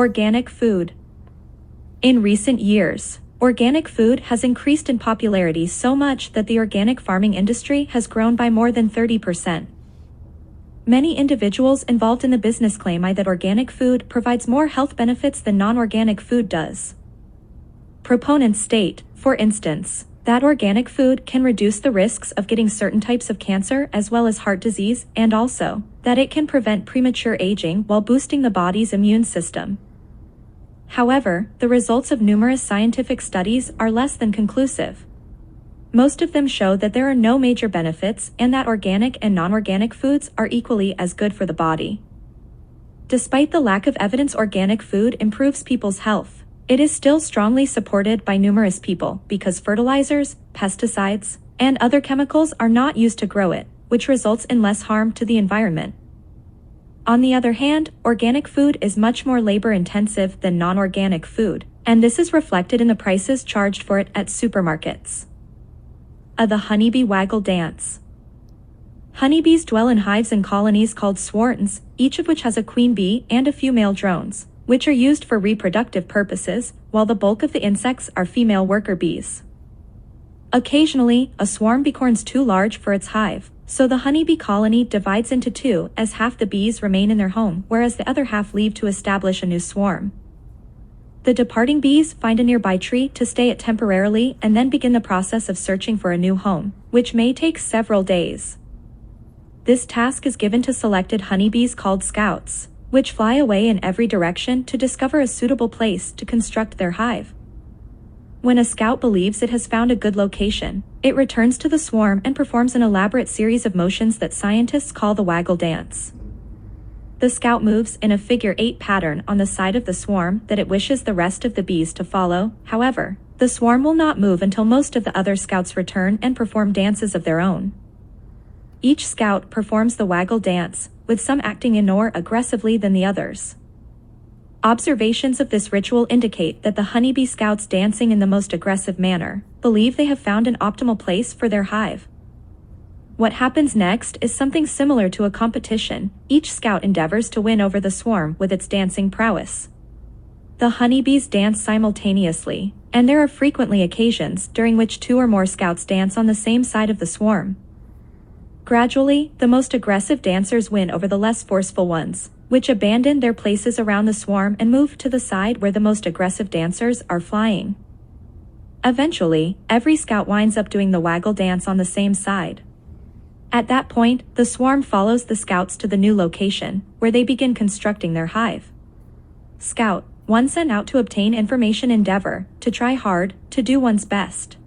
Organic food. In recent years, organic food has increased in popularity so much that the organic farming industry has grown by more than 30%. Many individuals involved in the business claim that organic food provides more health benefits than non-organic food does. Proponents state, for instance, that organic food can reduce the risks of getting certain types of cancer as well as heart disease, and also, that it can prevent premature aging while boosting the body's immune system. However, the results of numerous scientific studies are less than conclusive. Most of them show that there are no major benefits and that organic and non-organic foods are equally as good for the body. Despite the lack of evidence organic food improves people's health, it is still strongly supported by numerous people because fertilizers, pesticides, and other chemicals are not used to grow it, which results in less harm to the environment. On the other hand, organic food is much more labor-intensive than non-organic food, and this is reflected in the prices charged for it at supermarkets. The honeybee waggle dance. Honeybees dwell in hives and colonies called swarms, each of which has a queen bee and a few male drones, which are used for reproductive purposes, while the bulk of the insects are female worker bees. Occasionally, a swarm becomes too large for its hive, so the honeybee colony divides into two as half the bees remain in their home whereas the other half leave to establish a new swarm. The departing bees find a nearby tree to stay at temporarily and then begin the process of searching for a new home, which may take several days. This task is given to selected honeybees called scouts, which fly away in every direction to discover a suitable place to construct their hive. When a scout believes it has found a good location, it returns to the swarm and performs an elaborate series of motions that scientists call the waggle dance. The scout moves in a figure-8 pattern on the side of the swarm that it wishes the rest of the bees to follow. However, the swarm will not move until most of the other scouts return and perform dances of their own. Each scout performs the waggle dance, with some acting in more aggressively than the others. Observations of this ritual indicate that the honeybee scouts dancing in the most aggressive manner believe they have found an optimal place for their hive. What happens next is something similar to a competition. Each scout endeavors to win over the swarm with its dancing prowess. The honeybees dance simultaneously, and there are frequently occasions during which two or more scouts dance on the same side of the swarm. Gradually, the most aggressive dancers win over the less forceful ones, which abandon their places around the swarm and move to the side where the most aggressive dancers are flying. Eventually, every scout winds up doing the waggle dance on the same side. At that point, the swarm follows the scouts to the new location, where they begin constructing their hive. Scout 1 sent out to obtain information endeavor to try hard, to do one's best.